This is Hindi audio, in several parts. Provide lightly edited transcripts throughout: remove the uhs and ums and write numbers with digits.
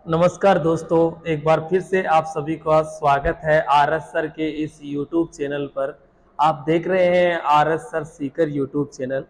नमस्कार दोस्तों, एक बार फिर से आप सभी का स्वागत है आर एस सर के इस यूट्यूब चैनल पर। आप देख रहे हैं R S sir Sikar YouTube channel.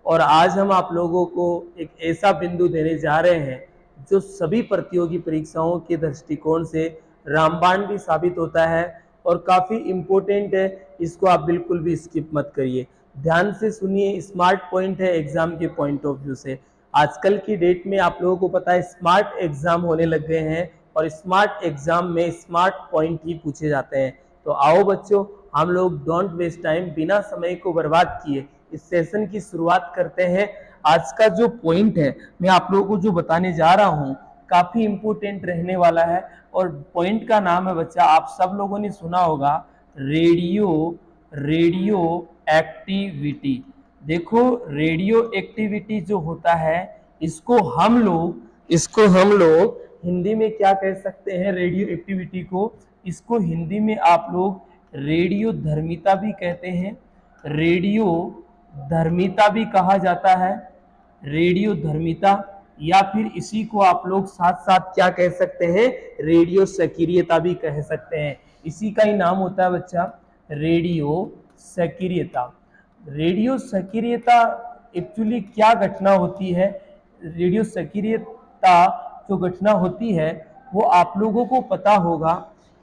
और आज हम आप लोगों को एक ऐसा बिंदु देने जा रहे हैं जो सभी प्रतियोगी परीक्षाओं के दृष्टिकोण से रामबाण भी साबित होता है और काफ़ी इम्पोर्टेंट है। इसको आप बिल्कुल भी स्किप मत करिए, ध्यान से सुनिए। स्मार्ट पॉइंट है एग्जाम के पॉइंट ऑफ व्यू से। आजकल की डेट में आप लोगों को पता है स्मार्ट एग्जाम होने लग गए हैं और स्मार्ट एग्जाम में स्मार्ट पॉइंट ही पूछे जाते हैं। तो आओ बच्चों, हम लोग डोंट वेस्ट टाइम, बिना समय को बर्बाद किए इस सेशन की शुरुआत करते हैं। आज का जो पॉइंट है मैं आप लोगों को जो बताने जा रहा हूँ काफी इंपोर्टेंट रहने वाला है। और पॉइंट का नाम है बच्चा, आप सब लोगों ने सुना होगा, रेडियो रेडियो एक्टिविटी। देखो, रेडियो एक्टिविटी जो होता है इसको हम लोग हिंदी में क्या कह सकते हैं? रेडियो एक्टिविटी को, इसको हिंदी में आप लोग रेडियो धर्मिता भी कहते हैं, रेडियो धर्मिता भी कहा जाता है, रेडियो धर्मिता। या फिर इसी को आप लोग साथ साथ क्या कह सकते हैं? रेडियो सक्रियता भी कह सकते हैं। इसी का ही नाम होता है बच्चा रेडियो सक्रियता। रेडियो सक्रियता एक्चुअली क्या घटना होती है? रेडियो सक्रियता जो घटना होती है वो आप लोगों को पता होगा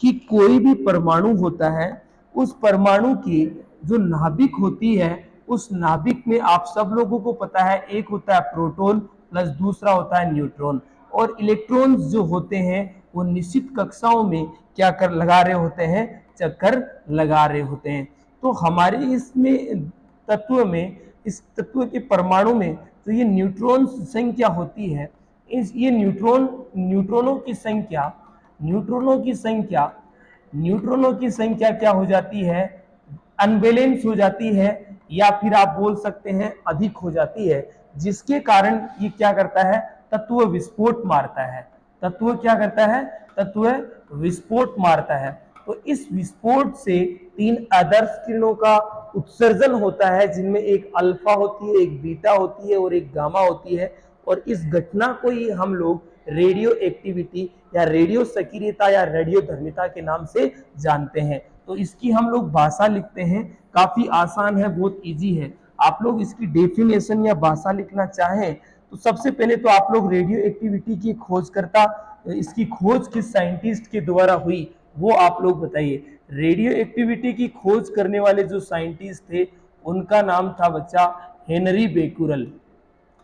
कि कोई भी परमाणु होता है, उस परमाणु की जो नाभिक होती है, उस नाभिक में आप सब लोगों को पता है एक होता है प्रोटॉन प्लस दूसरा होता है न्यूट्रॉन। और इलेक्ट्रॉन्स जो होते हैं वो निश्चित कक्षाओं में क्या कर लगा रहे होते हैं? चक्कर लगा रहे होते हैं। तो हमारे इसमें तत्व में, इस तत्व के परमाणु में तो ये न्यूट्रॉन संख्या होती है, ये न्यूट्रॉनों की संख्या न्यूट्रॉनों की संख्या क्या हो जाती है? अनबैलेंस हो जाती है, या फिर आप बोल सकते हैं अधिक हो जाती है, जिसके कारण ये क्या करता है? तत्व विस्फोट मारता है। तत्व क्या करता है? तत्व विस्फोट मारता है। तो इस विस्फोट से 3 आदर्श किरणों का उत्सर्जन होता है, जिनमें एक अल्फा होती है, एक बीटा होती है और एक गामा होती है। और इस घटना को ही हम लोग रेडियो एक्टिविटी या रेडियो सक्रियता या रेडियो धर्मिता के नाम से जानते हैं। तो इसकी हम लोग भाषा लिखते हैं, काफी आसान है, बहुत इजी है। आप लोग इसकी डेफिनेशन या भाषा लिखना चाहें तो सबसे पहले तो आप लोग रेडियो एक्टिविटी की खोजकर्ता, इसकी खोज किस साइंटिस्ट के द्वारा हुई वो आप लोग बताइए। रेडियो एक्टिविटी की खोज करने वाले जो साइंटिस्ट थे उनका नाम था बच्चा Henri Becquerel.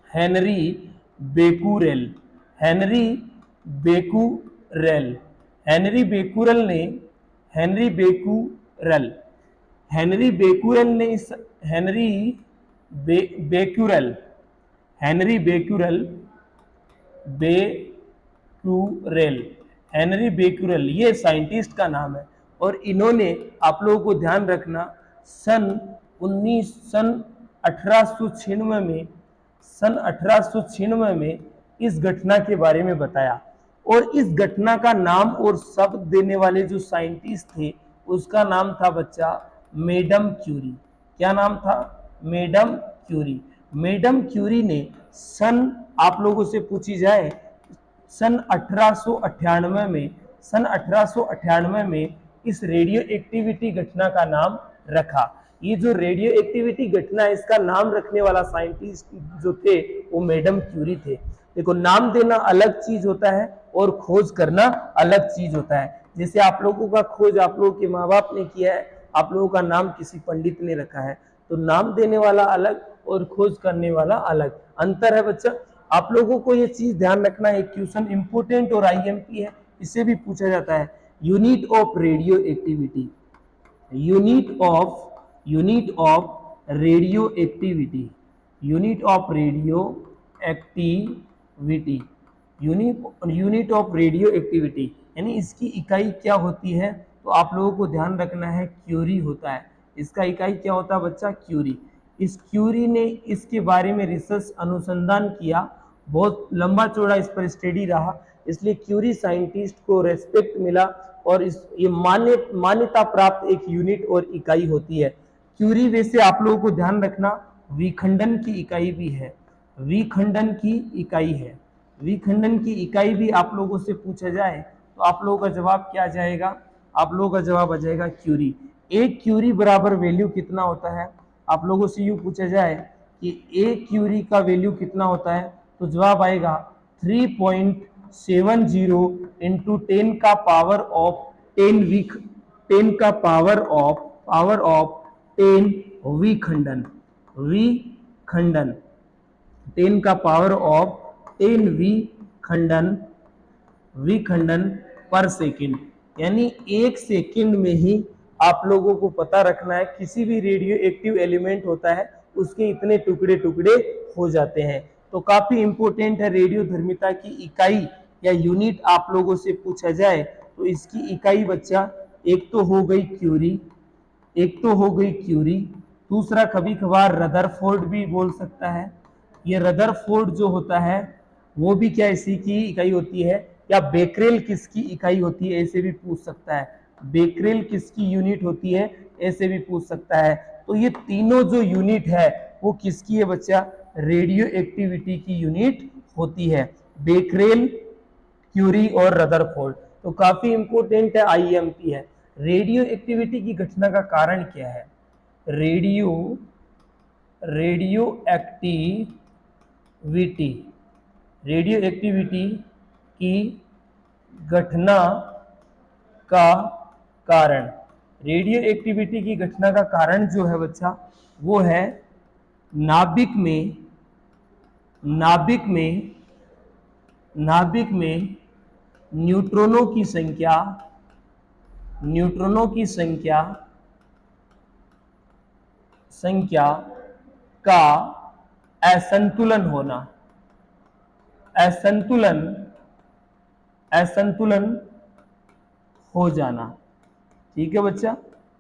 Henri Becquerel Henri Becquerel Henri Becquerel ने हेनरी बेकुरल हेनरी बेकुरल ने इस Henri Becquerel Henri Becquerel Becquerel Henri Becquerel ये साइंटिस्ट का नाम है। और इन्होंने, आप लोगों को ध्यान रखना, सन 1896 में इस घटना के बारे में बताया। और इस घटना का नाम और शब्द देने वाले जो साइंटिस्ट थे उसका नाम था बच्चा मैडम क्यूरी। क्या नाम था? Madam Curie. मैडम क्यूरी ने आप लोगों से पूछी जाए, सन 1898 में इस रेडियो एक्टिविटी घटना का नाम रखा। ये जो रेडियो एक्टिविटी घटना है इसका नाम रखने वाला साइंटिस्ट जो थे वो मैडम क्यूरी थे। देखो, नाम देना अलग चीज होता है और खोज करना अलग चीज होता है। जैसे आप लोगों का खोज आप लोगों के माँ बाप ने किया है, आप लोगों का नाम किसी पंडित ने रखा है, तो नाम देने वाला अलग और खोज करने वाला अलग अंतर है बच्चा। आप लोगों को ये चीज ध्यान रखना है। क्वेश्चन इंपोर्टेंट और आईएमपी है, इससे भी पूछा जाता है। Unit of radio activity, unit of radio activity, unit of radio activity, unit of radio activity यानी इसकी इकाई क्या होती है? तो आप लोगों को ध्यान रखना है क्यूरी होता है। इसका इकाई क्या होता है बच्चा? क्यूरी। इस क्यूरी ने इसके बारे में रिसर्च अनुसंधान किया, बहुत लंबा चौड़ा इस पर स्टडी रहा, इसलिए क्यूरी साइंटिस्ट को रेस्पेक्ट मिला और ये मान्यता प्राप्त एक यूनिट और इकाई होती है। क्यूरी वैसे आप लोगों को ध्यान रखना विखंडन की इकाई भी है, विखंडन की इकाई है। विखंडन की इकाई भी आप लोगों से पूछा जाए तो आप लोगों का जवाब क्या आ जाएगा? आप लोगों का जवाब आ जाएगा क्यूरी। एक क्यूरी बराबर वैल्यू कितना होता है? आप लोगों से यूं पूछा जाए कि एक क्यूरी का वैल्यू कितना होता है, तो जवाब आएगा 3.70 इंटू 10 का पावर ऑफ 10 का पावर ऑफ 10 विखंडन। विखंडन 10 का पावर ऑफ 10 विखंडन पर सेकंड। यानी एक सेकंड में ही आप लोगों को पता रखना है किसी भी रेडियो एक्टिव एलिमेंट होता है उसके इतने टुकड़े टुकड़े हो जाते हैं। तो काफी इंपॉर्टेंट है रेडियो धर्मिता की इकाई या यूनिट आप लोगों से पूछा जाए तो इसकी इकाई बच्चा एक तो हो गई क्यूरी, दूसरा कभी कभार रदरफोर्ड भी बोल सकता है। ये रदरफोर्ड जो होता है वो भी क्या इसी की इकाई होती है, या बेकरेल किसकी इकाई होती है ऐसे भी पूछ सकता है। बेकरेल किसकी यूनिट होती है ऐसे भी पूछ सकता है। तो ये तीनों जो यूनिट है वो किसकी है बच्चा? रेडियो एक्टिविटी की यूनिट होती है, बेकरेल, क्यूरी और रदरफोर्ड। तो काफी इंपॉर्टेंट है, आईएमपी है। रेडियो एक्टिविटी की घटना का कारण क्या है? रेडियो एक्टिविटी की घटना का कारण, रेडियो एक्टिविटी की घटना का कारण जो है बच्चा वो है नाभिक में न्यूट्रॉनों की संख्या का असंतुलन हो जाना। ठीक है बच्चा,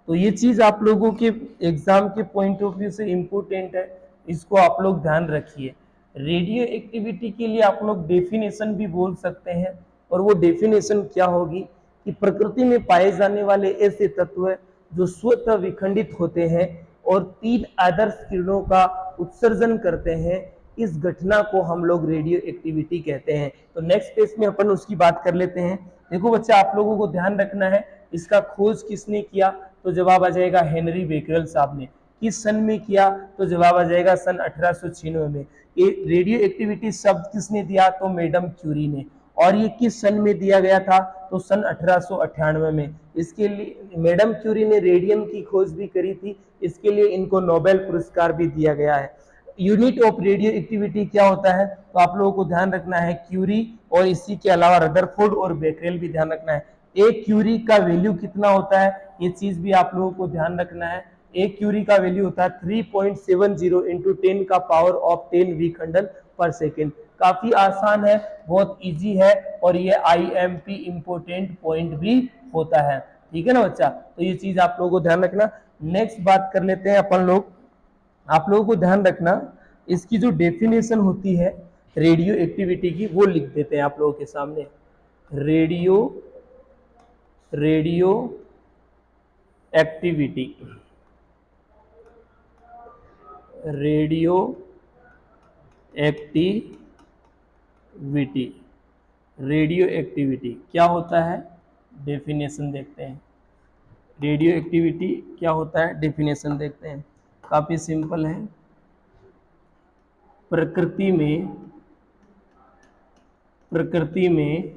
तो ये चीज आप लोगों के एग्जाम के पॉइंट ऑफ व्यू से इंपॉर्टेंट है, इसको आप लोग ध्यान रखिए। रेडियो एक्टिविटी के लिए आप लोग डेफिनेशन भी बोल सकते हैं, और वो डेफिनेशन क्या होगी कि प्रकृति में पाए जाने वाले ऐसे तत्व जो स्वतः विखंडित होते हैं और 3 आदर्श किरणों का उत्सर्जन करते हैं, इस घटना को हम लोग रेडियो एक्टिविटी कहते हैं। तो नेक्स्ट पेज में अपन उसकी बात कर लेते हैं। देखो बच्चा, आप लोगों को ध्यान रखना है इसका खोज किसने किया, तो जवाब आ जाएगा हेनरी बेकरेल साहब ने। किस सन में किया, तो जवाब आ जाएगा सन 1896 में। ये रेडियो एक्टिविटी शब्द किसने दिया, तो मैडम क्यूरी ने। और ये किस सन में दिया गया था, तो सन 1898 में। इसके लिए मैडम क्यूरी ने रेडियम की खोज भी करी थी, इसके लिए इनको नोबेल पुरस्कार भी दिया गया है। यूनिट ऑफ रेडियो एक्टिविटी क्या होता है, तो आप लोगों को ध्यान रखना है क्यूरी, और इसी के अलावा रदरफोर्ड और बेकरेल भी ध्यान रखना है। एक क्यूरी का वैल्यू कितना होता है, ये चीज भी आप लोगों को ध्यान रखना है। एक क्यूरी का वैल्यू होता है 3.70 इंटू 10 का पावर ऑफ 10 विखंडन पर सेकेंड। काफी आसान है, बहुत इजी है, और ये आईएमपी इंपोर्टेंट पॉइंट भी होता है। ठीक है ना बच्चा, तो ये चीज आप लोगों को ध्यान रखना। नेक्स्ट बात कर लेते हैं अपन लोग। आप लोगों को ध्यान रखना, इसकी जो डेफिनेशन होती है रेडियो एक्टिविटी की वो लिख देते हैं आप लोगों के सामने। रेडियो एक्टिविटी, रेडियो एक्टिविटी क्या होता है, डेफिनेशन देखते हैं। रेडियो एक्टिविटी क्या होता है, डेफिनेशन देखते हैं। काफी सिंपल है। प्रकृति में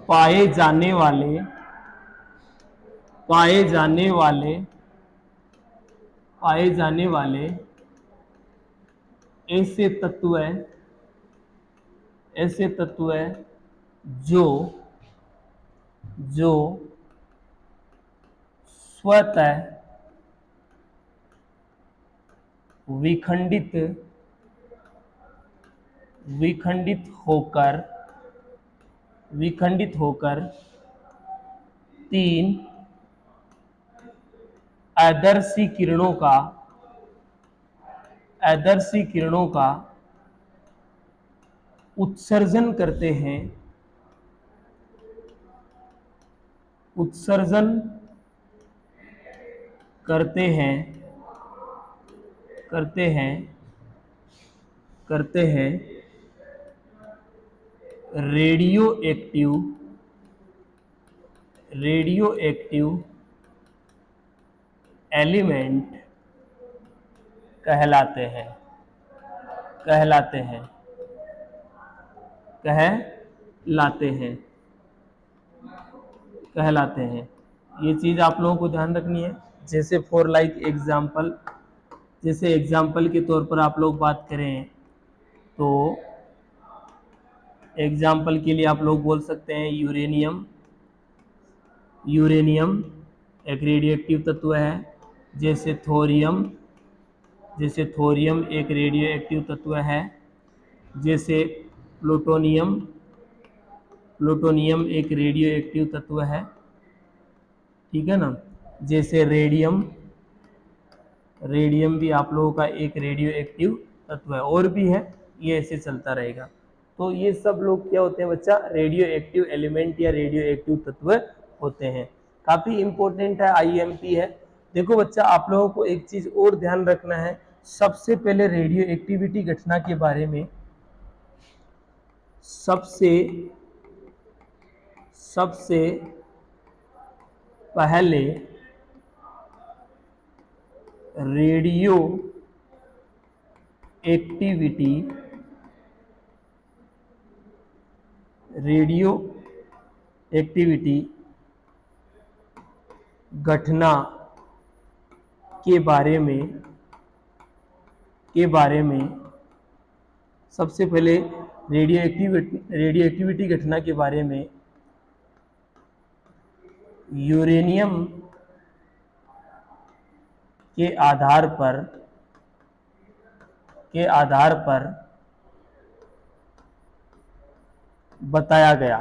पाए जाने वाले ऐसे तत्व जो स्वतः विखंडित होकर 3 आदर्शी किरणों का उत्सर्जन करते हैं, करते हैं रेडियो एक्टिव एलिमेंट कहलाते हैं कहलाते हैं कहलाते हैं कहलाते हैं। ये चीज़ आप लोगों को ध्यान रखनी है। जैसे फॉर लाइक एग्जाम्पल, जैसे एग्जाम्पल के तौर पर आप लोग बात करें तो एग्जाम्पल के लिए आप लोग बोल सकते हैं यूरेनियम एक रेडियो एक्टिव तत्व है। जैसे थोरियम एक रेडियो एक्टिव तत्व है। जैसे प्लूटोनियम एक रेडियो एक्टिव तत्व है, ठीक है ना। जैसे रेडियम भी आप लोगों का एक रेडियो एक्टिव तत्व है, और भी है, ये ऐसे चलता रहेगा। तो ये सब लोग क्या होते हैं बच्चा, रेडियो एक्टिव एलिमेंट या रेडियो एक्टिव तत्व होते हैं। काफी इंपॉर्टेंट है, आईएमपी है। देखो बच्चा, आप लोगों को एक चीज और ध्यान रखना है। सबसे पहले रेडियो एक्टिविटी घटना के बारे में सबसे पहले रेडियो एक्टिविटी घटना के बारे में सबसे पहले रेडियो एक्टिविटी घटना के बारे में यूरेनियम के आधार पर बताया गया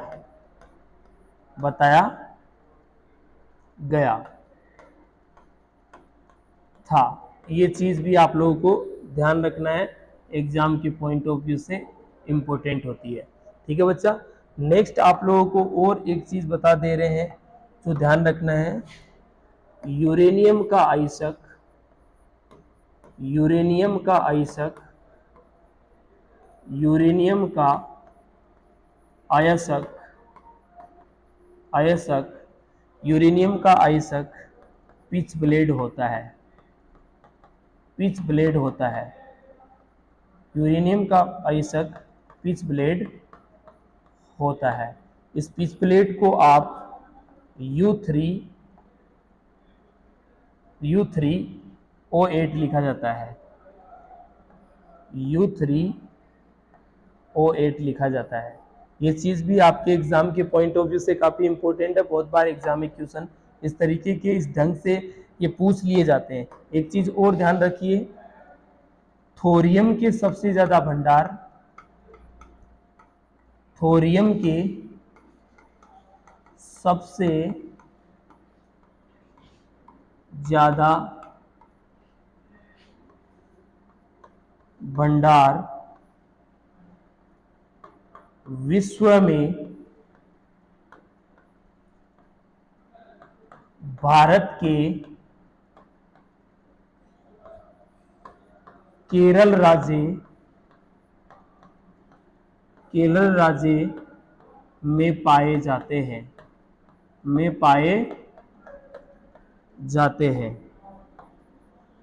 था। ये चीज भी आप लोगों को ध्यान रखना है, एग्जाम के पॉइंट ऑफ व्यू से इंपॉर्टेंट होती है। ठीक है बच्चा। नेक्स्ट आप लोगों को और एक चीज बता दे रहे हैं जो ध्यान रखना है। यूरेनियम का आयस्क यूरेनियम का आयस्क पिच ब्लेड होता है। यूरेनियम का आयस्क पिच ब्लेड होता है। इस पिच ब्लेड को आप U3O8 लिखा जाता है। U3O8 लिखा जाता है। ये चीज भी आपके एग्जाम के पॉइंट ऑफ व्यू से काफी इंपॉर्टेंट है। बहुत बार एग्जाम में क्वेश्चन इस तरीके के, इस ढंग से ये पूछ लिए जाते हैं। एक चीज और ध्यान रखिए, थोरियम के सबसे ज्यादा भंडार विश्व में भारत के केरल राज्य में पाए जाते हैं।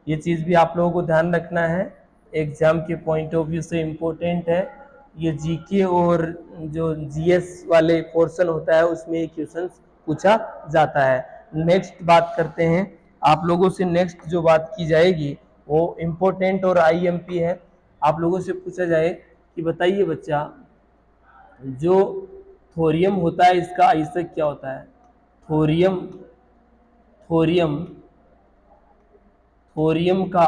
ये चीज भी आप लोगों को ध्यान रखना है, एग्जाम के पॉइंट ऑफ व्यू से इंपॉर्टेंट है। ये जीके और जो जीएस वाले पोर्शन होता है उसमें क्वेश्चन पूछा जाता है। नेक्स्ट बात करते हैं, आप लोगों से नेक्स्ट जो बात की जाएगी वो इंपॉर्टेंट और आईएमपी है। आप लोगों से पूछा जाए कि बताइए बच्चा, जो थोरियम होता है इसका आयस्क क्या होता है। थोरियम का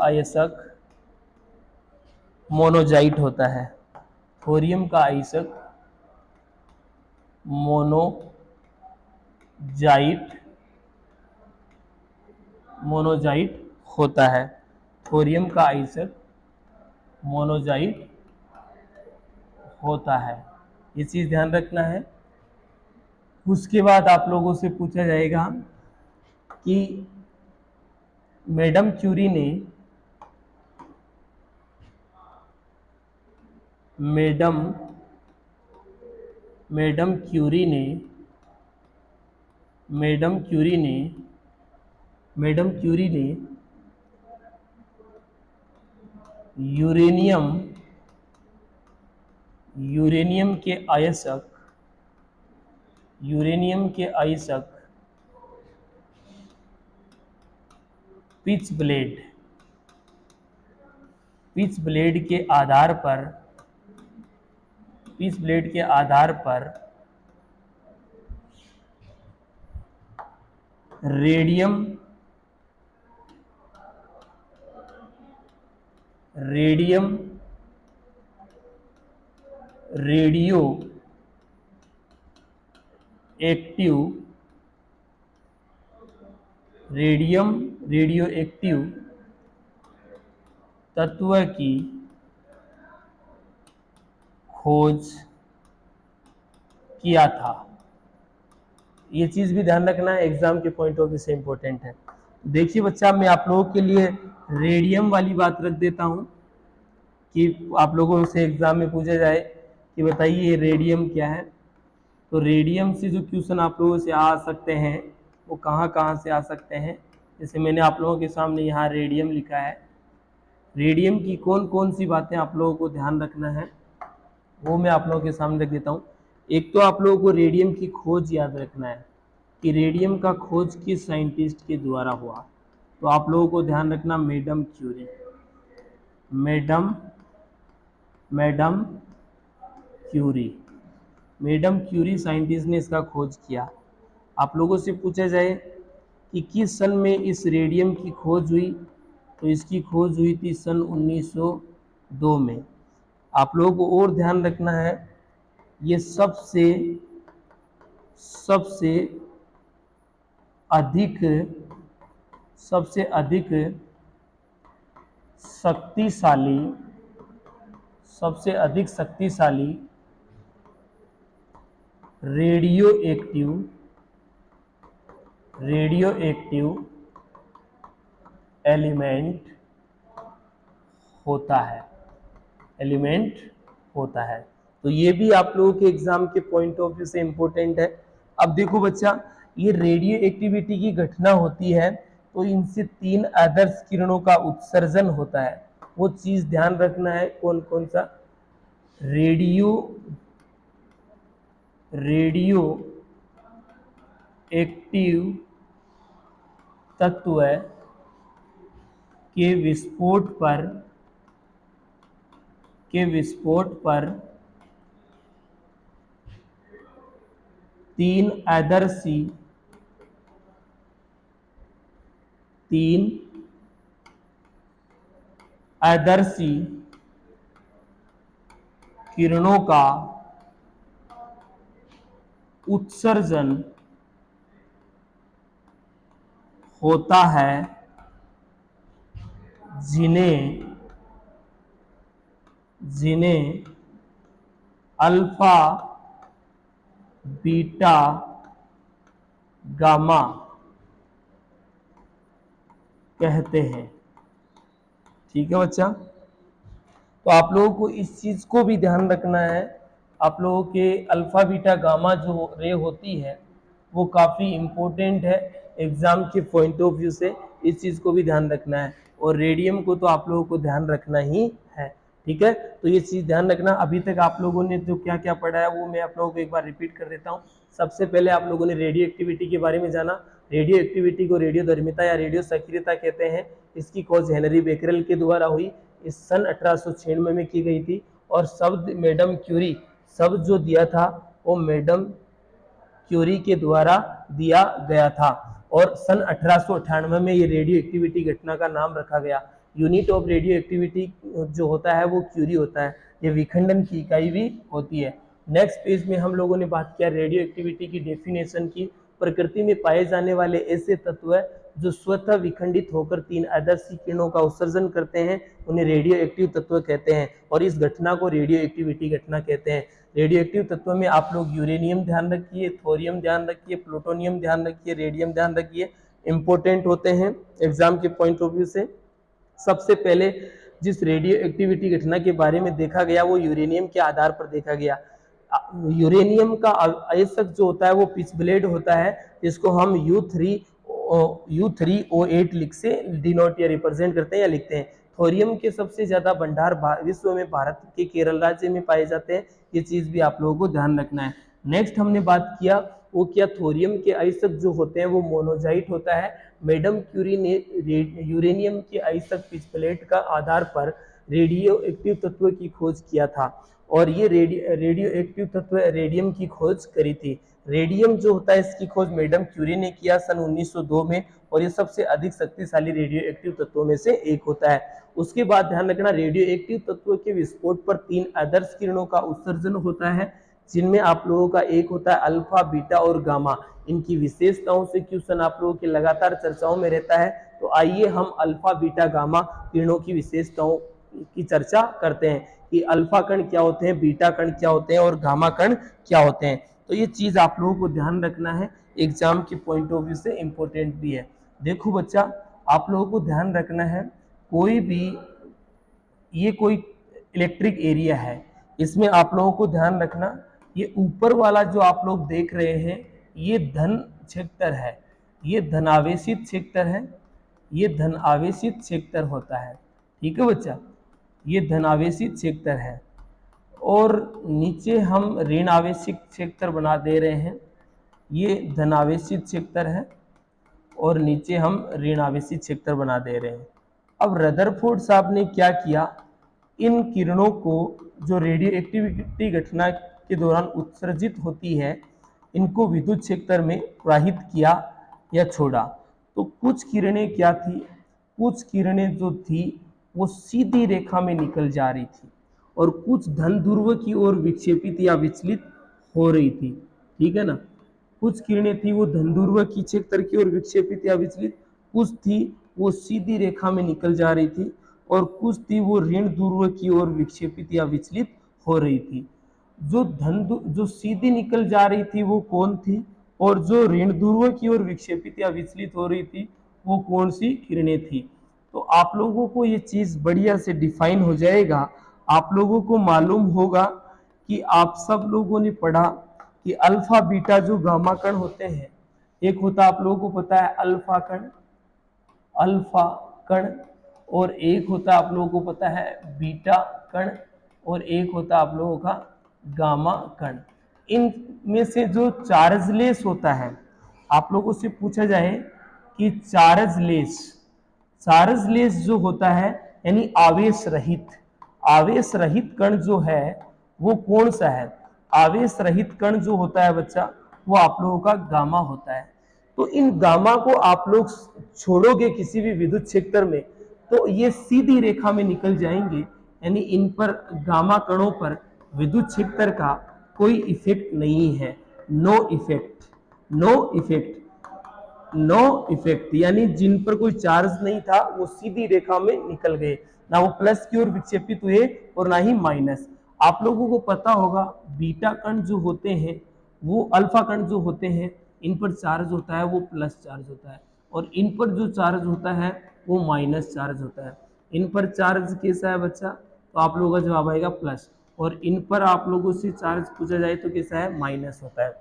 आयस्क मोनोजाइट होता है। थोरियम का आयस्क मोनोजाइट होता है। थोरियम का आयस्क मोनोजाइट होता है। ये चीज ध्यान रखना है। उसके बाद आप लोगों से पूछा जाएगा कि मैडम क्यूरी ने मैडम मैडम क्यूरी ने मैडम क्यूरी ने मैडम क्यूरी ने यूरेनियम यूरेनियम के आयस्क यूरेनियम के आयस्क पिच ब्लेड पिच ब्लेड के आधार पर पिच ब्लेड के आधार पर radium radium radio active radio active तत्व की खोज किया था। ये चीज भी ध्यान रखना है, एग्जाम के पॉइंट ऑफ व्यू से इंपॉर्टेंट है। देखिए बच्चा, मैं आप लोगों के लिए रेडियम वाली बात रख देता हूं कि आप लोगों से एग्जाम में पूछा जाए कि बताइए रेडियम क्या है। तो रेडियम से जो क्वेश्चन आप लोगों से आ सकते हैं वो कहाँ कहाँ से आ सकते हैं। जैसे मैंने आप लोगों के सामने यहाँ रेडियम लिखा है। रेडियम की कौन कौन सी बातें आप लोगों को ध्यान रखना है वो मैं आप लोगों के सामने रख देता हूँ। एक तो आप लोगों को रेडियम की खोज याद रखना है कि रेडियम का खोज किस साइंटिस्ट के द्वारा हुआ। तो आप लोगों को ध्यान रखना madam Curie madam madam Curie madam Curie scientist ने इसका खोज किया। आप लोगों से पूछा जाए कि किस सन में इस रेडियम की खोज हुई, तो इसकी खोज हुई थी सन 1902 में। आप लोगों को और ध्यान रखना है, ये सबसे अधिक शक्तिशाली रेडियो एक्टिव एलिमेंट होता है। तो ये भी आप लोगों के एग्जाम के पॉइंट ऑफ व्यू से इंपॉर्टेंट है। अब देखो बच्चा, ये रेडियो एक्टिविटी की घटना होती है तो इनसे 3 आदर्श किरणों का उत्सर्जन होता है। वो चीज ध्यान रखना है, कौन कौन सा। रेडियो एक्टिव तत्व के विस्फोट पर 3 आदर्शी किरणों का उत्सर्जन होता है, जिन्हें अल्फा बीटा गामा कहते हैं। ठीक है बच्चा, तो आप लोगों को इस चीज को भी ध्यान रखना है। आप लोगों के अल्फा बीटा गामा जो रे होती है वो काफी इंपॉर्टेंट है एग्जाम के पॉइंट ऑफ व्यू से, इस चीज को भी ध्यान रखना है। और रेडियम को तो आप लोगों को ध्यान रखना ही है। ठीक है, तो ये चीज ध्यान रखना। अभी तक आप लोगों ने जो क्या क्या पढ़ा है वो मैं आप लोगों को एक बार रिपीट कर देता हूँ। सबसे पहले आप लोगों ने रेडियो एक्टिविटी के बारे में जाना। रेडियो एक्टिविटी को रेडियोधर्मिता या रेडियो सक्रियता कहते हैं। इसकी खोज हेनरी बेकरेल के द्वारा हुई, इस सन 1896 में की गई थी। और शब्द मैडम क्यूरी, शब्द जो दिया था वो मैडम क्यूरी के द्वारा दिया गया था। और सन 1898 में ये रेडियो एक्टिविटी घटना का नाम रखा गया। यूनिट ऑफ रेडियो एक्टिविटी जो होता है वो क्यूरी होता है। ये विखंडन की इकाई भी होती है। नेक्स्ट पेज में हम लोगों ने बात किया रेडियो एक्टिविटी की डेफिनेशन की। प्रकृति में पाए जाने वाले ऐसे तत्व जो स्वतः विखंडित होकर 3 आदर्शी किरणों का उत्सर्जन करते हैं उन्हें रेडियो एक्टिव तत्व कहते हैं। और इस घटना को रेडियो एक्टिविटी घटना कहते हैं। रेडियो एक्टिव तत्व में आप लोग यूरेनियम ध्यान रखिए, थोरियम ध्यान रखिए, प्लूटोनियम ध्यान रखिए, रेडियम ध्यान रखिए, इंपॉर्टेंट होते हैं एग्जाम के पॉइंट ऑफ व्यू से। सबसे पहले जिस रेडियो एक्टिविटी घटना के बारे में देखा गया वो यूरेनियम के आधार पर देखा गया। यूरेनियम का आयस्क जो होता है वो पिच ब्लेड होता है, जिसको हम U3O8 लिख से डिनोट या रिप्रेजेंट करते हैं या लिखते हैं। थोरियम के सबसे ज्यादा भंडार विश्व में भारत के केरल राज्य में पाए जाते हैं, ये चीज भी आप लोगों को ध्यान रखना है। नेक्स्ट हमने बात किया वो क्या, थोरियम के आयस्क जो होते हैं वो मोनोजाइट होता है। मैडम क्यूरी ने यूरेनियम के आयस्क पिच प्लेट का आधार पर रेडियो एक्टिव तत्व की खोज किया था, और ये रेडियो एक्टिव तत्व रेडियम की खोज करी थी। रेडियम जो होता है इसकी खोज मैडम क्यूरी ने किया सन 1902 में, और ये सबसे अधिक शक्तिशाली रेडियो एक्टिव तत्वों में से एक होता है। उसके बाद ध्यान रखना, रेडियो एक्टिव तत्वों के विस्फोट पर 3 आदर्श किरणों का उत्सर्जन होता है, जिनमें आप लोगों का एक होता है अल्फा, बीटा और गामा। इनकी विशेषताओं से क्वेश्चन आप लोगों की लगातार चर्चाओं में रहता है, तो आइए हम अल्फा, बीटा, गामा किरणों की विशेषताओं की चर्चा करते हैं कि अल्फा कण क्या होते हैं, बीटा कण क्या होते हैं और गामा कण क्या होते हैं। तो ये चीज आप लोगों को ध्यान रखना है, एग्जाम के पॉइंट ऑफ व्यू से इंपॉर्टेंट भी है। देखो बच्चा, आप लोगों को ध्यान रखना है, कोई भी ये कोई इलेक्ट्रिक एरिया है, इसमें आप लोगों को ध्यान रखना, ये ऊपर वाला जो आप लोग देख रहे हैं ये धन क्षेत्र है, ये धनावेशित क्षेत्र है, ये धन आवेशित क्षेत्र होता है। ठीक है बच्चा, ये धनावेशित क्षेत्र है, और नीचे हम ऋण आवेशित क्षेत्र बना दे रहे हैं, ये धनावेशित क्षेत्र है और नीचे हम ऋण आवेशित क्षेत्र बना दे रहे हैं। अब रदरफोर्ड साहब ने क्या किया, इन किरणों को जो रेडियो एक्टिविटी घटना के दौरान उत्सर्जित होती है, इनको विद्युत क्षेत्र में प्रवाहित किया या छोड़ा। तो कुछ किरणें क्या थी, कुछ किरणें जो थी वो सीधी रेखा में निकल जा रही थी, और कुछ धन ध्रुव की ओर विक्षेपित या विचलित हो रही थी। ठीक है ना, कुछ किरणें थी वो धन ध्रुव की क्षेत्र की ओर विक्षेपित या विचलित, कुछ थी वो सीधी रेखा में निकल जा रही थी, और कुछ थी वो ऋण ध्रुव की ओर विक्षेपित या विचलित हो रही थी। जो सीधी निकल जा रही थी वो कौन थी, और जो ऋण ध्रुव की ओर विक्षेपित या विचलित हो रही थी वो कौन सी किरणें थी। तो आप लोगों को ये चीज बढ़िया से डिफाइन हो जाएगा। आप लोगों को मालूम होगा कि आप सब लोगों ने पढ़ा कि अल्फा, बीटा जो गामा कण होते हैं, एक होता आप लोगों को पता है अल्फा कण, अल्फा कण, और एक होता आप लोगों को पता है बीटा कण, और एक होता आप लोगों का गामा कण। इनमें से जो चार्जलेस होता है, आप लोगों से पूछा जाए कि चार्जलेस जो होता है यानी आवेश रहित, आवेश रहित कण जो है वो कौन सा है। आवेश रहित कण जो होता है बच्चा, वो आप लोगों का गामा होता है। तो इन गामा को आप लोग छोड़ोगे किसी भी विद्युत क्षेत्र में, तो ये सीधी रेखा में निकल जाएंगे, यानी इन पर गामा कणों पर विद्युत क्षेत्र का कोई इफेक्ट नहीं है। No effect, no effect, no effect, यानी जिन पर कोई चार्ज नहीं था वो सीधी रेखा में निकल गए, ना वो प्लस की ओर विक्षेपित हुए और ना ही माइनस। आप लोगों को पता होगा बीटा कण जो होते हैं, वो अल्फा कण जो होते हैं, इन पर चार्ज होता है वो प्लस चार्ज होता है, और इन पर जो चार्ज होता है वो माइनस चार्ज होता है। इन पर चार्ज कैसा है बच्चा, तो आप लोगों का जवाब आएगा प्लस, और इन पर आप लोगों से चार्ज पूछा जाए तो कैसा है, माइनस होता है।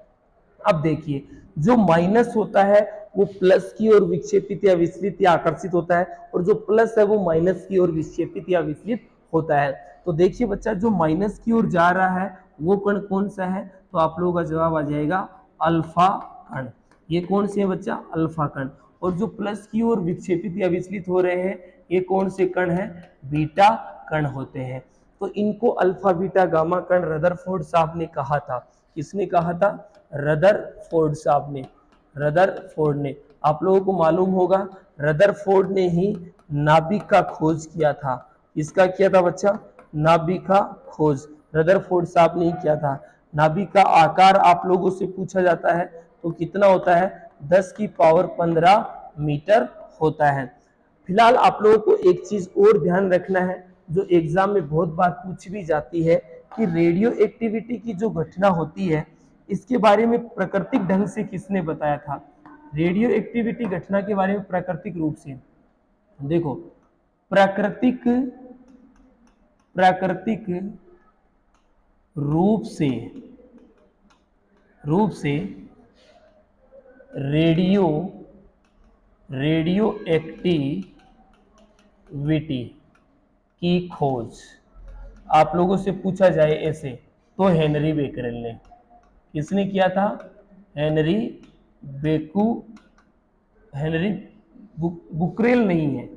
अब देखिए, जो माइनस होता है वो प्लस की ओर विक्षेपित या विचलित या आकर्षित होता है, और जो प्लस है वो माइनस की ओर विक्षेपित या विचलित होता है। तो देखिए बच्चा, जो माइनस की ओर जा रहा है वो कण कौन सा है, तो आप लोगों का जवाब आ जाएगा अल्फा कण। ये कौन से है बच्चा, अल्फा कण। और जो प्लस की ओर विक्षेपित या विचलित हो रहे हैं ये कौन से कण है, बीटा कण होते हैं। तो इनको अल्फा, बीटा, गामा कण रदरफोर्ड साहब ने कहा था। किसने कहा था, रदरफोर्ड साहब ने, रदरफोर्ड ने। आप लोगों को मालूम होगा रदरफोर्ड ने ही नाभिक का खोज किया था। इसका किया था बच्चा, नाभिक का खोज रदरफोर्ड साहब ने ही किया था। नाभिक का आकार आप लोगों से पूछा जाता है तो कितना होता है, 10 की पावर 15 मीटर होता है। फिलहाल आप लोगों को एक चीज और ध्यान रखना है, जो एग्जाम में बहुत बार पूछ भी जाती है कि रेडियो एक्टिविटी की जो घटना होती है इसके बारे में प्राकृतिक ढंग से किसने बताया था। रेडियो एक्टिविटी घटना के बारे में प्राकृतिक रूप से देखो, प्राकृतिक प्राकृतिक रूप से रेडियो एक्टिविटी की खोज आप लोगों से पूछा जाए ऐसे तो हेनरी बेकरेल ने, किसने किया था? हेनरी बुकरेल नहीं है,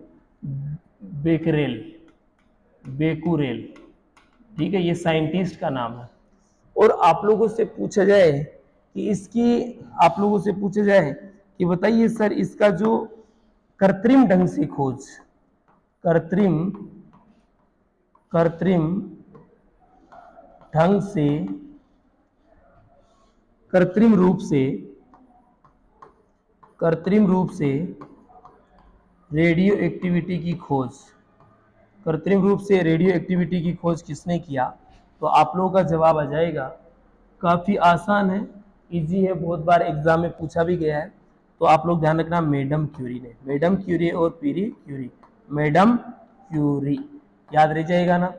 बेकुरेल, ठीक है, ये साइंटिस्ट का नाम है। और आप लोगों से पूछा जाए कि बताइए सर इसका जो कृत्रिम ढंग से खोज, कृत्रिम ढंग से कृत्रिम रूप से रेडियो एक्टिविटी की खोज किसने किया? तो आप लोगों का जवाब आ जाएगा, काफी आसान है, इजी है, बहुत बार एग्जाम में पूछा भी गया है। तो आप लोग ध्यान रखना, मैडम क्यूरी ने, मैडम क्यूरी और पीरी क्यूरी, मैडम क्यूरी याद रह जाएगा ना।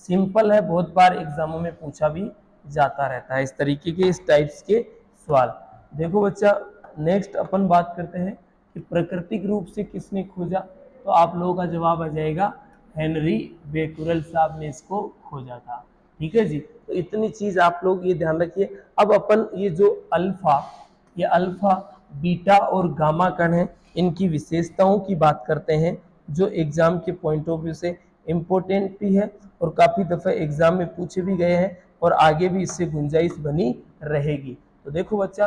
सिंपल है, बहुत बार एग्जामों में पूछा भी जाता रहता है इस तरीके के, इस टाइप्स के सवाल। देखो बच्चा, नेक्स्ट अपन बात करते हैं कि प्राकृतिक रूप से किसने खोजा। तो आप लोगों का जवाब आ जाएगा, हेनरी बेकुरेल साहब ने इसको खोजा था। ठीक है जी, तो इतनी चीज आप लोग ये ध्यान रखिए। अब अपन ये जो अल्फा, बीटा और गामा कण है, इनकी विशेषताओं की बात करते हैं, जो एग्जाम के पॉइंट ऑफ व्यू से इम्पोर्टेंट भी है और काफी दफा एग्जाम में पूछे भी गए हैं और आगे भी इससे गुंजाइश बनी रहेगी। तो देखो बच्चा,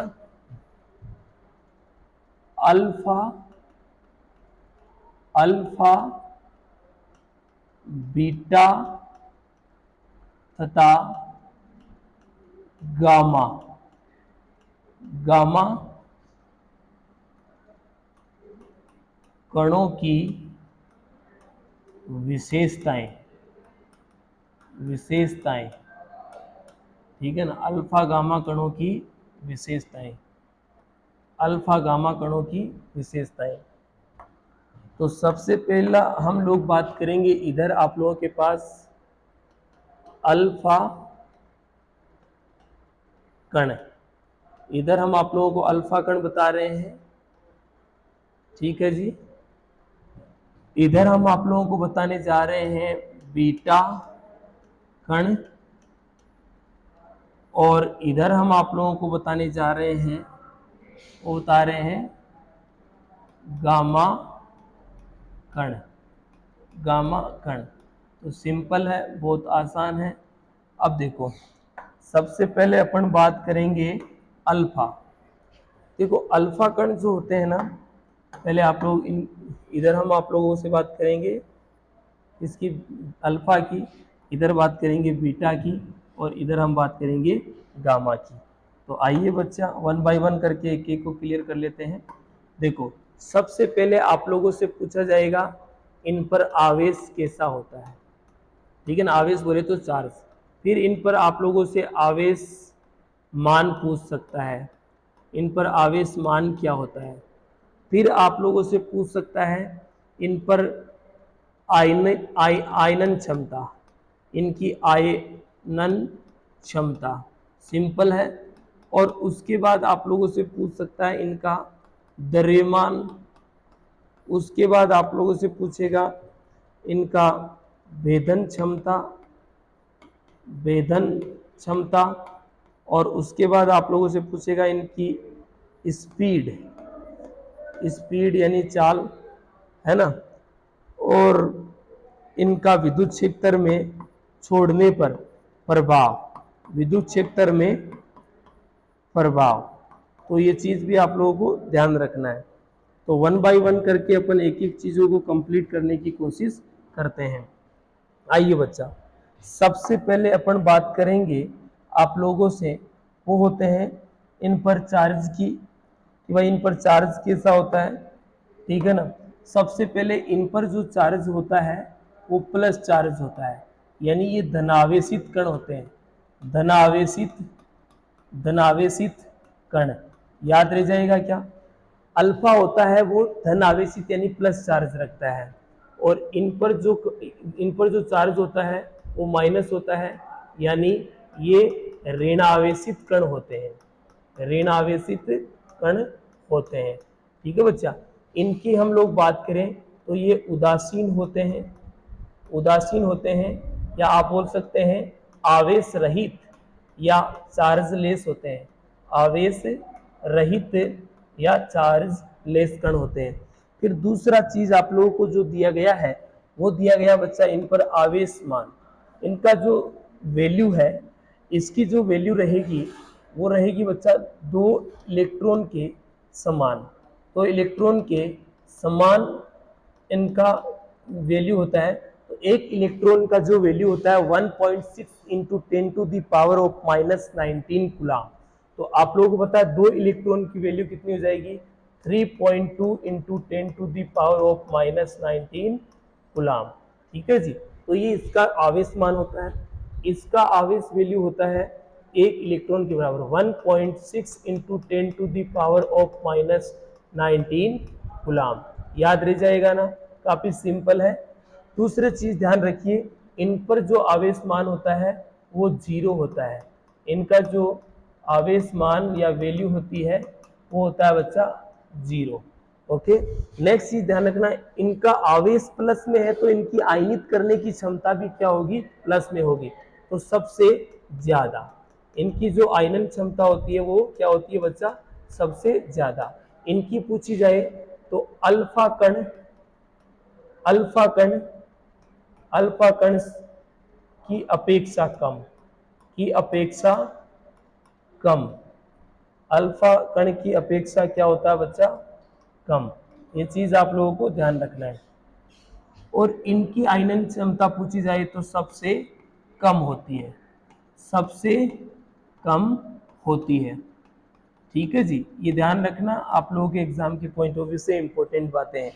अल्फा, बीटा तथा गामा कणों की विशेषताएं, ठीक है ना, अल्फा गामा कणों की विशेषताएं। तो सबसे पहला हम लोग बात करेंगे, इधर आप लोगों के पास अल्फा कण, इधर हम आप लोगों को अल्फा कण बता रहे हैं, ठीक है जी। इधर हम आप लोगों को बताने जा रहे हैं बीटा कण, और इधर हम आप लोगों को बताने जा रहे हैं, वो बता रहे हैं गामा कण। तो सिंपल है, बहुत आसान है। अब देखो, सबसे पहले अपन बात करेंगे अल्फा। देखो अल्फा कण जो होते हैं ना, पहले आप लोग इधर हम आप लोगों से बात करेंगे इसकी अल्फा की, इधर बात करेंगे बीटा की, और इधर हम बात करेंगे गामा की। तो आइए बच्चा, वन बाय वन करके एक एक को क्लियर कर लेते हैं। देखो, सबसे पहले आप लोगों से पूछा जाएगा इन पर आवेश कैसा होता है, ठीक है ना, आवेश बोले तो चार्ज। फिर इन पर आप लोगों से आवेश मान पूछ सकता है, इन पर आवेश मान क्या होता है। फिर आप लोगों से पूछ सकता है इन पर आयनन क्षमता, इनकी आयनन क्षमता, सिंपल है। और उसके बाद आप लोगों से पूछ सकता है इनका द्रव्यमान, उसके बाद आप लोगों से पूछेगा इनका भेदन क्षमता, और उसके बाद आप लोगों से पूछेगा इनकी स्पीड यानी चाल, है ना, और इनका विद्युत क्षेत्र में छोड़ने पर प्रभाव, तो ये चीज भी आप लोगों को ध्यान रखना है। तो वन बाय वन करके अपन एक एक चीजों को कंप्लीट करने की कोशिश करते हैं। आइए बच्चा, सबसे पहले अपन बात करेंगे आप लोगों से, वो होते हैं इन पर चार्ज की, कि भाई इन पर चार्ज कैसा होता है, ठीक है ना। सबसे पहले इन पर जो चार्ज होता है वो प्लस चार्ज होता है, यानी ये धनावेशित कण होते हैं, धनावेशित कण, याद रह जाएगा क्या। अल्फा होता है वो धनावेशित यानी प्लस चार्ज रखता है, और इन पर जो चार्ज होता है वो माइनस होता है, यानी ये ऋणावेशित कण होते हैं, ऋणावेशित कण होते हैं। ठीक है बच्चा। इनकी हम लोग बात करें तो ये उदासीन होते हैं, उदासीन होते हैं, या आप बोल सकते हैं आवेश रहित या चार्जलेस होते हैं, आवेश रहित या चार्जलेस कण होते हैं। फिर दूसरा चीज आप लोगों को जो दिया गया है वो दिया गया बच्चा इन पर आवेश मान। इनका जो वैल्यू है, इसकी जो वैल्यू रहेगी वो रहेगी बच्चा 2 इलेक्ट्रॉन के समान। तो इलेक्ट्रॉन के समान इनका वैल्यू होता है। तो एक इलेक्ट्रॉन का जो वैल्यू होता है 1.6 इंटू 10⁻⁻19 कूलाम। तो आप लोगों को पता है 2 इलेक्ट्रॉन की वैल्यू कितनी हो जाएगी, 3.2 इंटू 10⁻⁻19 कूलाम। ठीक है जी। तो ये इसका आवेश मान होता है। इसका आवेश वैल्यू होता है एक इलेक्ट्रॉन के बराबर 1.6 इंटू 10⁻⁻19 कूलाम। याद रह जाएगा ना, काफी सिंपल है। दूसरी चीज ध्यान रखिए, इन पर जो आवेश मान होता है वो 0 होता है। इनका जो आवेश मान या वैल्यू होती है वो होता है बच्चा 0। ओके। नेक्स्ट चीज ध्यान रखना, इनका आवेश प्लस में है तो इनकी आयनित करने की क्षमता भी क्या होगी, प्लस में होगी। तो सबसे ज्यादा इनकी जो आयनन क्षमता होती है वो क्या होती है बच्चा, सबसे ज्यादा। इनकी पूछी जाए तो अल्फा कण, अल्फा कण, अल्फा कण की अपेक्षा कम, की अपेक्षा कम, अल्फा कण की अपेक्षा क्या होता है बच्चा, कम। ये चीज आप लोगों को ध्यान रखना है। और इनकी आयनन क्षमता पूछी जाए तो सबसे कम होती है, सबसे कम होती है। ठीक है जी। ये ध्यान रखना, आप लोगों के एग्जाम के पॉइंट ऑफ व्यू से इंपॉर्टेंट बातें हैं।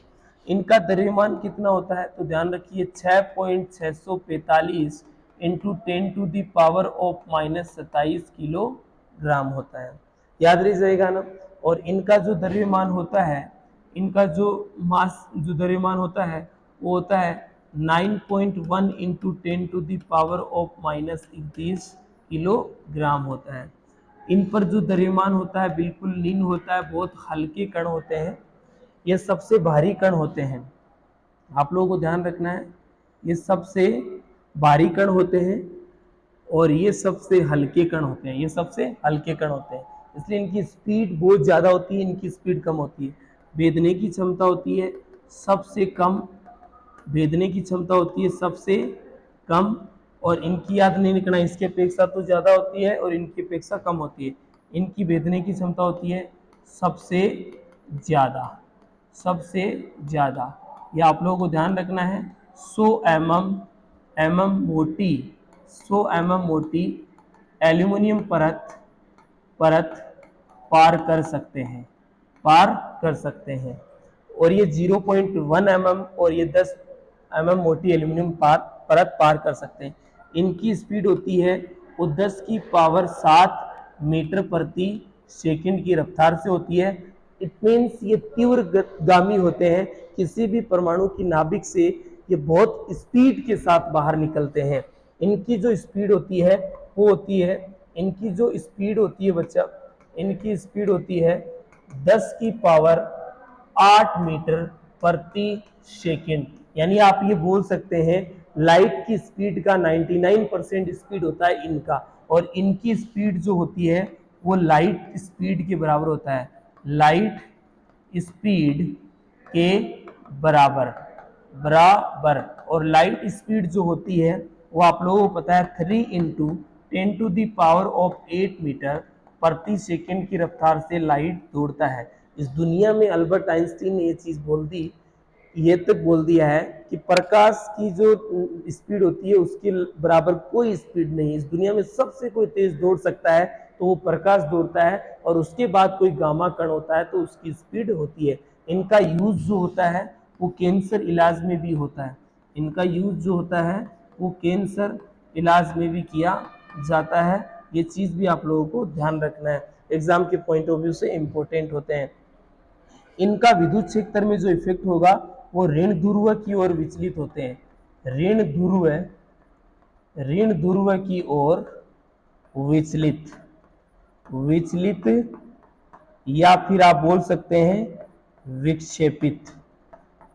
इनका द्रव्यमान कितना होता है तो ध्यान रखिए 6.645 इंटू 10⁻⁻27 किलोग्राम होता है। याद रह जाएगा ना। और इनका जो द्रव्यमान होता है, इनका जो मास जो द्रव्यमान होता है वो होता है 9.1 इंटू 10⁻31 किलोग्राम होता है। इन पर जो द्रव्यमान होता है बिल्कुल लीन होता है, बहुत हल्के कण होते हैं। ये सबसे भारी कण होते हैं, आप लोगों को ध्यान रखना है। ये सबसे भारी कण होते हैं और ये सबसे हल्के कण होते हैं, ये सबसे हल्के कण होते हैं। इसलिए इनकी स्पीड बहुत ज़्यादा होती है, इनकी स्पीड कम होती है। भेदने की क्षमता होती है सबसे कम, भेदने की क्षमता होती है सबसे कम। और इनकी याद नहीं रखना, इसकी अपेक्षा तो ज़्यादा होती है और इनकी अपेक्षा कम होती है। इनकी भेदने की क्षमता होती है सबसे ज़्यादा, सबसे ज़्यादा। ये आप लोगों को ध्यान रखना है। 100 mm मोटी, 100 mm मोटी एल्यूमिनियम परत परत पार कर सकते हैं, पार कर सकते हैं। और ये 0.1 mm और ये 10 mm मोटी एल्यूमिनियम परत पार कर सकते हैं। इनकी स्पीड होती है वो 10⁻7 मीटर प्रति सेकंड की रफ्तार से होती है। इट मीन्स ये तीव्र गामी होते हैं, किसी भी परमाणु की नाभिक से ये बहुत स्पीड के साथ बाहर निकलते हैं। इनकी जो स्पीड होती है वो होती है, इनकी जो स्पीड होती है बच्चा, इनकी स्पीड होती है 10⁻8 मीटर प्रति सेकंड। यानी आप ये बोल सकते हैं लाइट की स्पीड का 99% स्पीड होता है इनका, और इनकी स्पीड जो होती है वो लाइट स्पीड के बराबर होता है, लाइट स्पीड के बराबर, बराबर। और लाइट स्पीड जो होती है वो आप लोगों को पता है 3 इंटू 10⁻8 मीटर प्रति सेकंड की रफ्तार से लाइट दौड़ता है। इस दुनिया में अल्बर्ट आइंस्टीन ने ये चीज बोल दी, ये तक बोल दिया है कि प्रकाश की जो स्पीड होती है उसके बराबर कोई स्पीड नहीं। इस दुनिया में सबसे कोई तेज दौड़ सकता है तो वो प्रकाश दौड़ता है, और उसके बाद कोई गामा कण होता है तो उसकी स्पीड होती है। इनका यूज जो होता है वो कैंसर इलाज में भी होता है, इनका यूज जो होता है वो कैंसर इलाज में भी किया जाता है। ये चीज भी आप लोगों को ध्यान रखना है, एग्जाम के पॉइंट ऑफ व्यू से इंपॉर्टेंट होते हैं। इनका विद्युत क्षेत्र में जो इफेक्ट होगा वो ऋण ध्रुव की ओर विचलित होते हैं, ऋण ध्रुव ऋण ध्रुव की ओर विचलित, विचलित या फिर आप बोल सकते हैं विक्षेपित,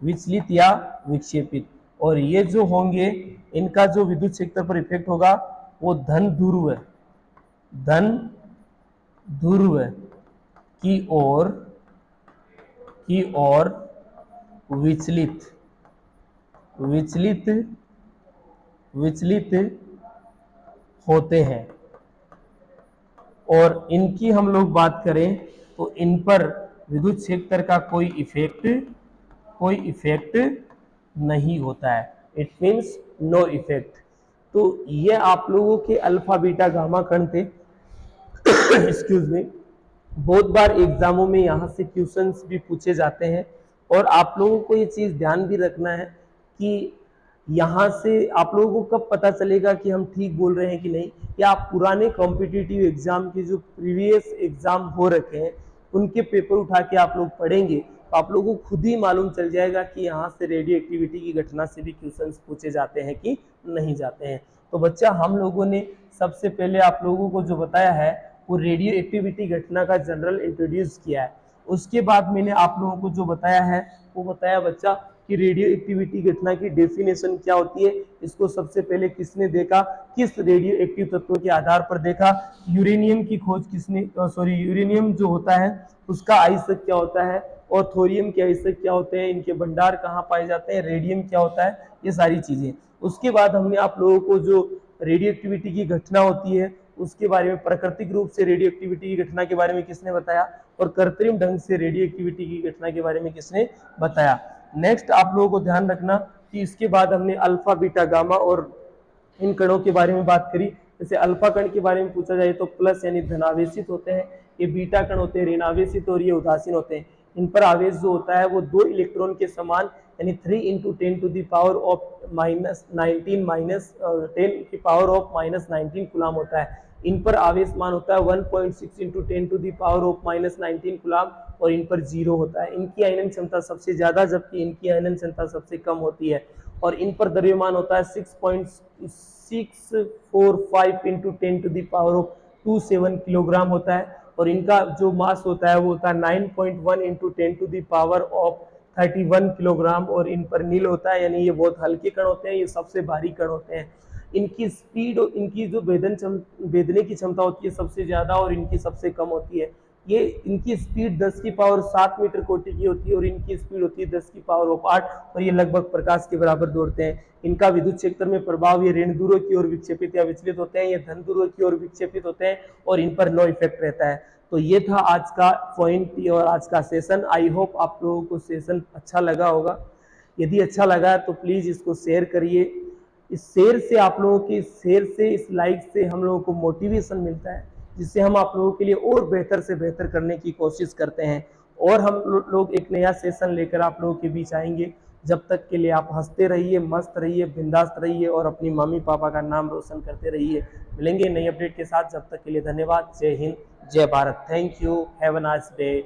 विचलित या विक्षेपित। और ये जो होंगे इनका जो विद्युत क्षेत्र पर इफेक्ट होगा वो धन ध्रुव, धन ध्रुव की ओर विचलित, विचलित, विचलित होते हैं। और इनकी हम लोग बात करें तो इन पर विद्युत क्षेत्र का कोई इफेक्ट नहीं होता है, इट मीन्स नो इफेक्ट। तो ये आप लोगों के अल्फा बीटा गामा कण थे। Excuse me. बहुत बार एग्जामों में यहाँ से क्वेश्चंस भी पूछे जाते हैं और आप लोगों को ये चीज ध्यान भी रखना है कि यहाँ से आप लोगों को कब पता चलेगा कि हम ठीक बोल रहे हैं कि नहीं, या आप पुराने कॉम्पिटिटिव एग्जाम के जो प्रीवियस एग्जाम हो रखे हैं उनके पेपर उठा के आप लोग पढ़ेंगे तो आप लोगों को खुद ही मालूम चल जाएगा कि यहाँ से रेडियो एक्टिविटी की घटना से भी क्वेश्चंस पूछे जाते हैं कि नहीं जाते हैं। तो बच्चा हम लोगों ने सबसे पहले आप लोगों को जो बताया है वो रेडियो एक्टिविटी घटना का जनरल इंट्रोड्यूस किया है। उसके बाद मैंने आप लोगों को जो बताया है वो बताया बच्चा कि रेडियो एक्टिविटी घटना की डेफिनेशन क्या होती है। इसको सबसे पहले किसने देखा, किस रेडियो एक्टिव तत्व के आधार पर देखा, यूरेनियम की खोज किसने, यूरेनियम जो होता है उसका आइसक क्या होता है और थोरियम के आइसक क्या होते हैं, इनके भंडार कहाँ पाए जाते हैं, रेडियम क्या होता है, ये सारी चीजें। उसके बाद हमने आप लोगों को जो रेडियो एक्टिविटी की घटना होती है उसके बारे में, प्राकृतिक रूप से रेडियो एक्टिविटी की घटना के बारे में किसने बताया और कृत्रिम ढंग से रेडियो एक्टिविटी की घटना के बारे में किसने बताया। नेक्स्ट आप लोगों को ध्यान रखना कि इसके बाद हमने अल्फा बीटा गामा और इन कणों के बारे में बात करी। जैसे अल्फा कण के बारे में पूछा जाए तो प्लस यानी धनावेशित होते हैं, ये बीटा कण होते हैं ऋणावेशित और ये उदासीन होते हैं। इन पर आवेश जो होता है वो 2 इलेक्ट्रॉन के समान यानी 3 × 10 to the power of -19 coulomb होता है। इन पर आवेश मान होता है 1.6 × 10 to the power of -19 coulomb और इन पर 0 होता है। इनकी आयनन क्षमता सबसे ज्यादा जबकि इनकी आयनन क्षमता सबसे कम होती है। और इन पर द्रव्यमान होता है 6.645 × 10 to the power of 27 kilogram होता है। और इनका जो मास होता है वो होता है 9.1 × 10 to the power of 31 kilogram. और इन पर नील होता है यानी ये बहुत हल्के कण होते हैं, ये सबसे भारी कण होते हैं। इनकी स्पीड, इनकी जो भेदने की क्षमता होती है सबसे ज्यादा और इनकी सबसे कम होती है। ये इनकी स्पीड 10⁷ मीटर कोटि की होती है और इनकी स्पीड होती है 10⁸ और ये लगभग प्रकाश के बराबर दौड़ते हैं। इनका विद्युत क्षेत्र में प्रभाव, ये ऋण ध्रुव की ओर विक्षेपित या विचलित होते हैं, ये धन ध्रुव की ओर विक्षेपित होते हैं और इन पर नो इफेक्ट रहता है। तो ये था आज का पॉइंट और आज का सेशन। आई होप आप लोगों को सेशन अच्छा लगा होगा। यदि अच्छा लगा तो प्लीज इसको शेयर करिए। इस शेयर से आप लोगों की शेयर से, इस लाइक से हम लोगों को मोटिवेशन मिलता है जिससे हम आप लोगों के लिए और बेहतर से बेहतर करने की कोशिश करते हैं। और हम लोग एक नया सेशन लेकर आप लोगों के बीच आएंगे। जब तक के लिए आप हंसते रहिए, मस्त रहिए, बिंदास रहिए और अपनी मम्मी पापा का नाम रोशन करते रहिए। मिलेंगे नई अपडेट के साथ, जब तक के लिए धन्यवाद। जय हिंद, जय Bharat. Thank you, have a nice day.